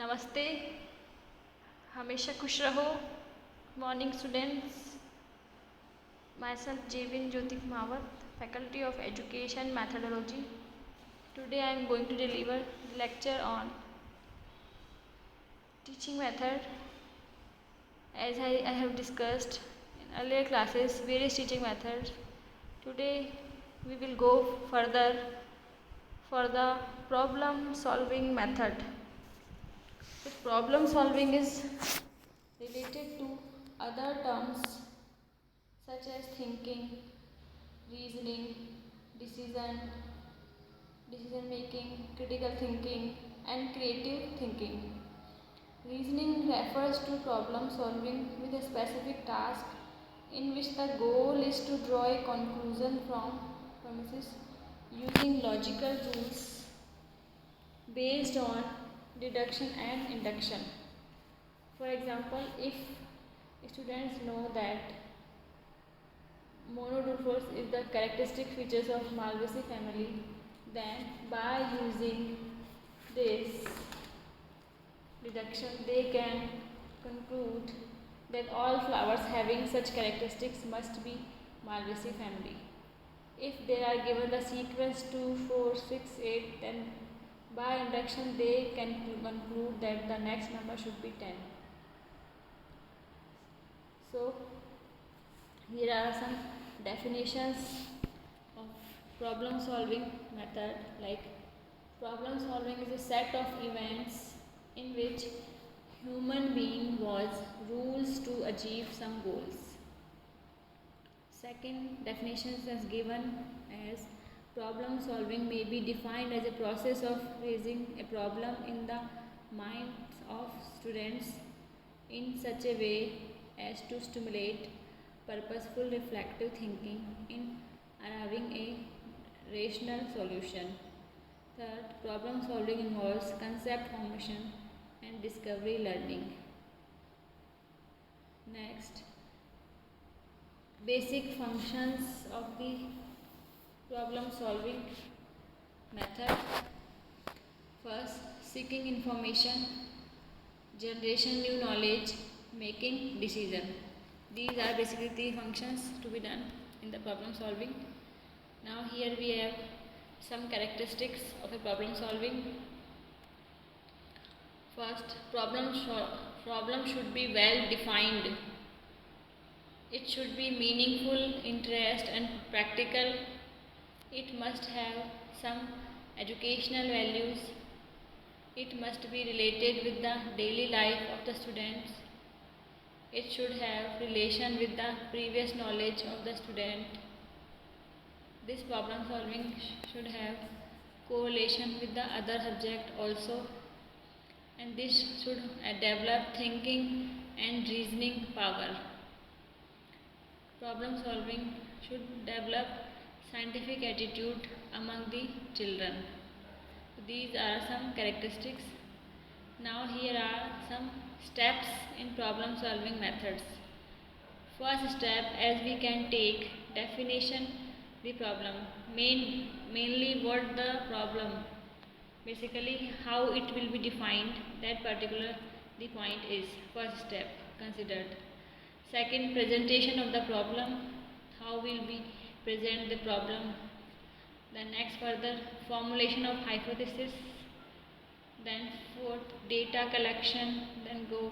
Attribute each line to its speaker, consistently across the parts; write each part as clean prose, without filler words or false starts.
Speaker 1: नमस्ते, हमेशा खुश रहो। Morning students, myself Jevin Jyoti Kumawat, Faculty of Education Methodology. Today I am going to deliver the lecture on teaching method. As I have discussed in earlier classes various teaching methods. Today we will go further for the problem solving method. This problem solving is related to other terms such as thinking, reasoning, decision, decision making, critical thinking, and creative thinking. Reasoning refers to problem solving with a specific task in which the goal is to draw a conclusion from premises using logical rules based on deduction and induction. For example, if students know that monodulphos is the characteristic features of Malvaceae family, then by using this deduction they can conclude that all flowers having such characteristics must be Malvaceae family. If they are given the sequence 2, 4, 6, 8, then by induction they can conclude that the next number should be 10. So here are some definitions of problem solving method. Like, problem solving is a set of events in which human being was rules to achieve some goals. Second definition is given as problem solving may be defined as a process of raising a problem in the minds of students in such a way as to stimulate purposeful reflective thinking in arriving a rational solution. Third, problem solving involves concept formation and discovery learning. Next, basic functions of the problem solving method. First, seeking information, generation new knowledge, making decision. These are basically the functions to be done in the problem solving. Now here we have some characteristics of a problem solving. First, problem should be well defined. It should be meaningful, interest and practical. It must have some educational values. It must be related with the daily life of the students. It should have relation with the previous knowledge of the student. This problem solving should have correlation with the other subject also, and this should develop thinking and reasoning power. Problem solving should develop scientific attitude among the children. These are some characteristics. Now here are some steps in problem solving methods. First step, as we can take definition the problem, mainly what the problem, basically how it will be defined, that particular the point is first step considered. Second, presentation of the problem, how will we present the problem. Then next further, formulation of hypothesis. Then fourth, data collection. Then go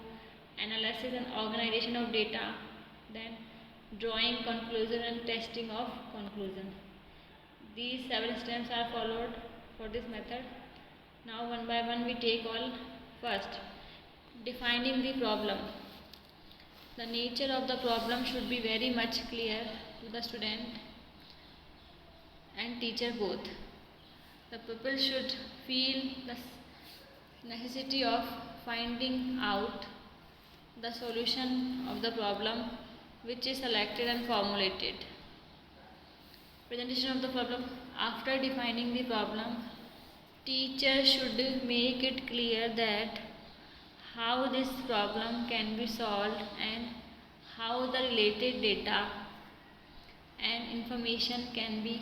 Speaker 1: analysis and organization of data. Then drawing conclusion and testing of conclusion. These 7 steps are followed for this method. Now one by one we take all. First, defining the problem. The nature of the problem should be very much clear to the student and teacher both. The pupil should feel the necessity of finding out the solution of the problem which is selected and formulated. Presentation of the problem. After defining the problem, teacher should make it clear that how this problem can be solved and how the related data and information can be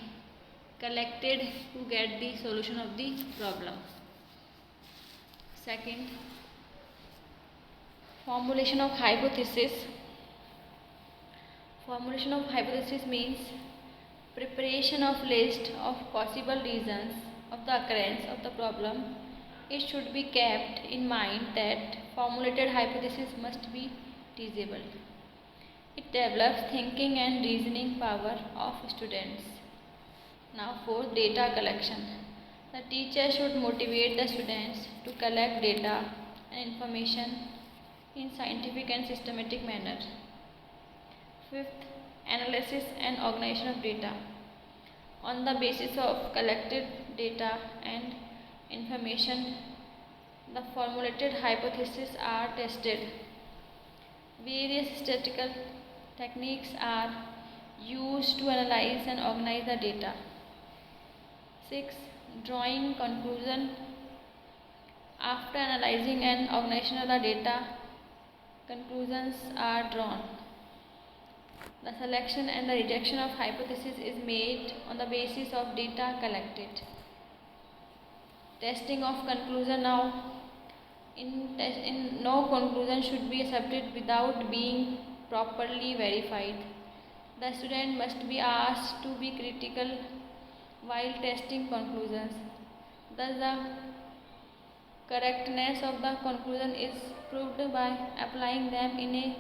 Speaker 1: collected to get the solution of the problem. Second, Formulation of hypothesis. Formulation of hypothesis means preparation of list of possible reasons of the occurrence of the problem. It should be kept in mind that formulated hypothesis must be teachable. It develops thinking and reasoning power of students. Now for data collection. The teacher should motivate the students to collect data and information in scientific and systematic manner. Fifth, analysis and organization of data. On the basis of collected data and information, the formulated hypotheses are tested. Various statistical techniques are used to analyze and organize the data. 6. Drawing conclusion. After analyzing and organization of the data, conclusions are drawn. The selection and the rejection of hypothesis is made on the basis of data collected. Testing of conclusion. Now, in no conclusion should be accepted without being properly verified. The student must be asked to be critical while testing conclusions. Thus, the correctness of the conclusion is proved by applying them in a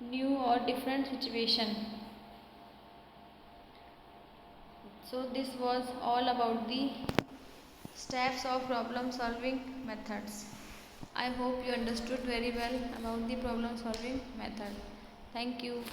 Speaker 1: new or different situation. So this was all about the steps of problem solving methods. I hope you understood very well about the problem solving method. Thank you.